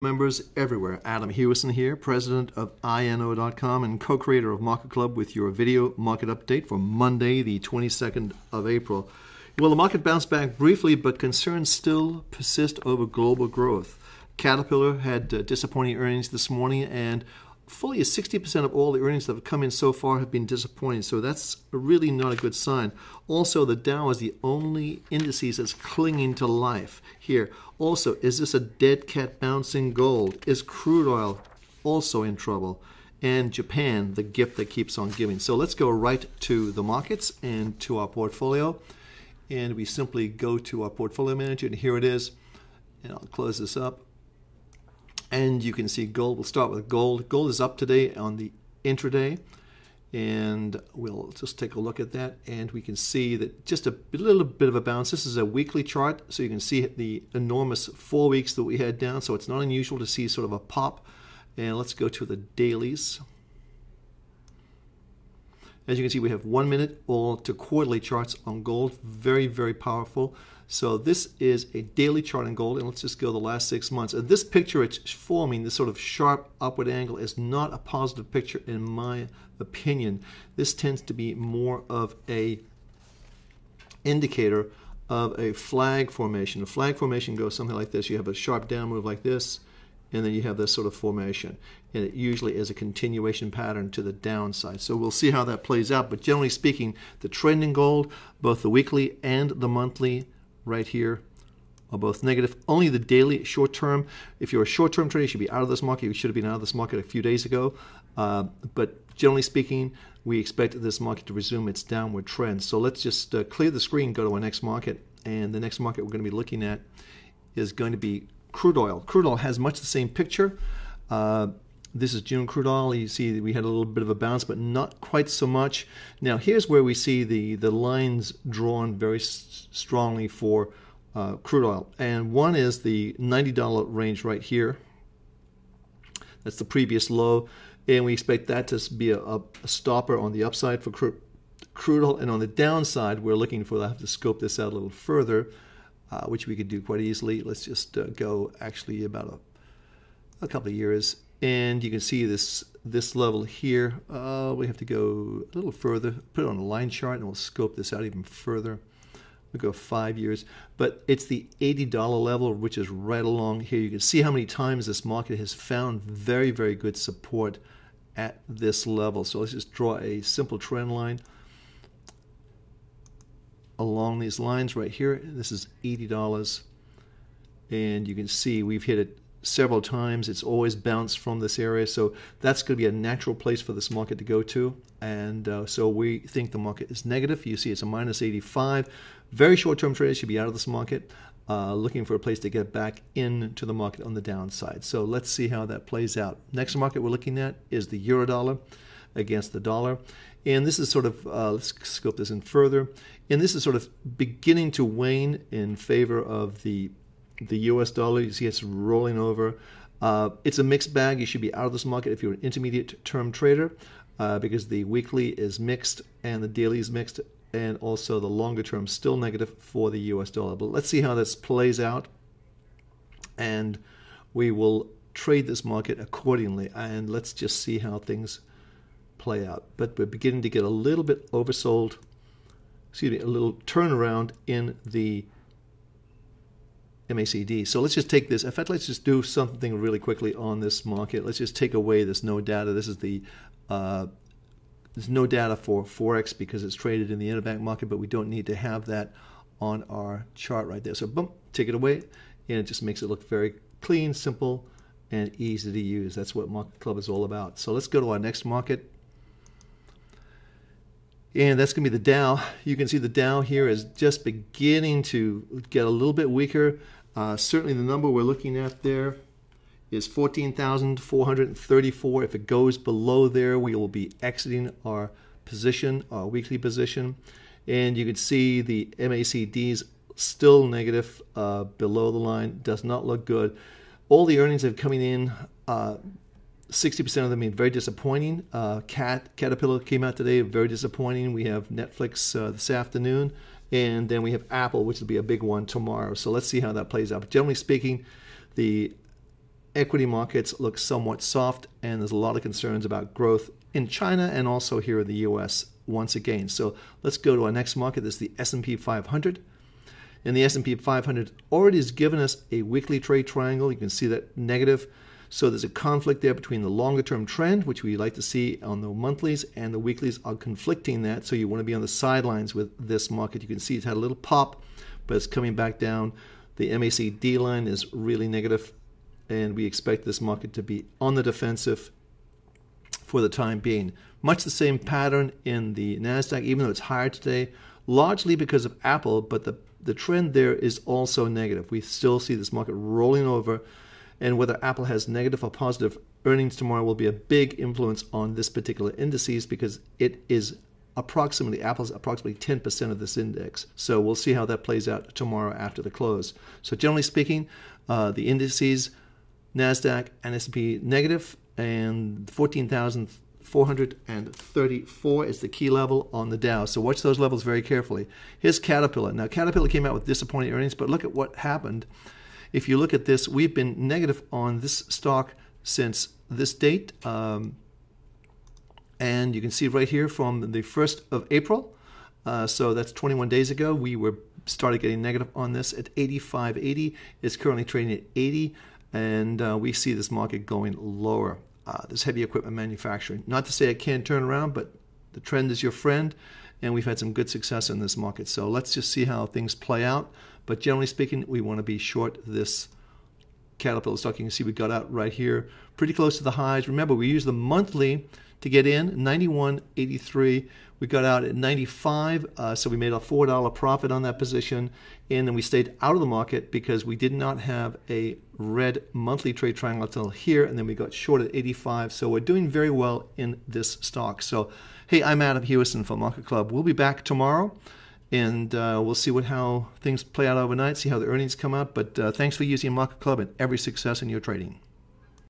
Members everywhere. Adam Hewison here, president of INO.com and co-creator of MarketClub with your video market update for Monday, the 22nd of April. Well, the market bounced back briefly, but concerns still persist over global growth. Caterpillar had disappointing earnings this morning, and fully 60% of all the earnings that have come in so far have been disappointing, so that's really not a good sign. Also, the Dow is the only indices that's clinging to life here. Also, is this a dead cat bouncing gold? Is crude oil also in trouble? And Japan, the gift that keeps on giving. So let's go right to the markets and to our portfolio. And we simply go to our portfolio manager, and here it is. And I'll close this up. And you can see gold. We'll start with gold. Gold is up today on the intraday, and we'll just take a look at that, and we can see that just a little bit of a bounce. This is a weekly chart, so you can see the enormous 4 weeks that we had down, so it's not unusual to see sort of a pop. And let's go to the dailies. As you can see, we have 1 minute all to quarterly charts on gold. Very, very powerful. So this is a daily chart on gold, and let's just go the last 6 months. And this picture it's forming, this sort of sharp upward angle, is not a positive picture in my opinion. This tends to be more of a indicator of a flag formation. A flag formation goes something like this. You have a sharp down move like this, and then you have this sort of formation. And it usually is a continuation pattern to the downside. So we'll see how that plays out. But generally speaking, the trend in gold, both the weekly and the monthly, right here, are both negative. Only the daily short term. If you're a short-term trader, you should be out of this market. You should have been out of this market a few days ago. But generally speaking, we expect this market to resume its downward trend. So let's just clear the screen, go to our next market. And the next market we're going to be looking at is going to be crude oil. Crude oil has much the same picture. This is June crude oil. You see we had a little bit of a bounce, but not quite so much. Now here's where we see the lines drawn very strongly for crude oil. And one is the $90 range right here. That's the previous low. And we expect that to be a stopper on the upside for crude oil. And on the downside, we're looking for, I have to scope this out a little further, which we could do quite easily. Let's just go actually about a couple of years. And you can see this level here. We have to go a little further, put it on a line chart, and we'll scope this out even further. We'll go 5 years. But it's the $80 level, which is right along here. You can see how many times this market has found very, very good support at this level. So let's just draw a simple trend line along these lines right here. This is $80. And you can see we've hit it several times. It's always bounced from this area, so that's going to be a natural place for this market to go to. And so we think the market is negative. You see it's a minus 85. Very short-term traders should be out of this market, looking for a place to get back into the market on the downside. So let's see how that plays out. Next market we're looking at is the euro dollar against the dollar. And this is sort of, let's scope this in further, and this is sort of beginning to wane in favor of the US dollar. You see it's rolling over. It's a mixed bag. You should be out of this market if you're an intermediate term trader, because the weekly is mixed and the daily is mixed, and also the longer term still negative for the US dollar. But let's see how this plays out, and we will trade this market accordingly, and let's just see how things play out. But we're beginning to get a little bit oversold, excuse me, a little turnaround in the MACD. So let's just take this. In fact, let's just do something really quickly on this market. Let's just take away this no data. This is the there's no data for Forex because it's traded in the interbank market, but we don't need to have that on our chart right there. So boom, take it away, and it just makes it look very clean, simple, and easy to use. That's what MarketClub is all about. So let's go to our next market. And that's going to be the Dow. You can see the Dow here is just beginning to get a little bit weaker. Certainly the number we're looking at there is 14,434. If it goes below there, we will be exiting our position, our weekly position. And you can see the MACD's still negative below the line. Does not look good. All the earnings that are coming in, 60% of them being very disappointing. Caterpillar came out today, very disappointing. We have Netflix this afternoon. And then we have Apple, which will be a big one tomorrow. So let's see how that plays out. But generally speaking, the equity markets look somewhat soft, and there's a lot of concerns about growth in China and also here in the U.S. once again. So let's go to our next market. This is the S&P 500. And the S&P 500 already has given us a weekly trade triangle. You can see that negative. So there's a conflict there between the longer-term trend, which we like to see on the monthlies, and the weeklies are conflicting that. So you want to be on the sidelines with this market. You can see it's had a little pop, but it's coming back down. The MACD line is really negative, and we expect this market to be on the defensive for the time being. Much the same pattern in the NASDAQ, even though it's higher today, largely because of Apple, but the trend there is also negative. We still see this market rolling over, and whether Apple has negative or positive earnings tomorrow will be a big influence on this particular indices, because it is Apple's approximately 10% of this index. So we'll see how that plays out tomorrow after the close. So generally speaking, the indices, NASDAQ and S&P negative, and 14,434 is the key level on the Dow. So watch those levels very carefully. Here's Caterpillar. Now, Caterpillar came out with disappointing earnings, but look at what happened. If you look at this, we've been negative on this stock since this date. And you can see right here from the 1st of April. So that's 21 days ago. We started getting negative on this at 85.80. It's currently trading at 80. And we see this market going lower. This heavy equipment manufacturing. Not to say it can't turn around, but the trend is your friend, and we've had some good success in this market. So let's just see how things play out. But generally speaking, we want to be short this Caterpillar stock. You can see we got out right here, pretty close to the highs. Remember, we use the monthly to get in, 91.83. We got out at 95, so we made a $4 profit on that position, and then we stayed out of the market because we did not have a red monthly trade triangle until here, and then we got short at 85. So we're doing very well in this stock. So, hey, I'm Adam Hewison from Market Club. We'll be back tomorrow, and we'll see how things play out overnight, see how the earnings come out. But thanks for using Market Club, and every success in your trading.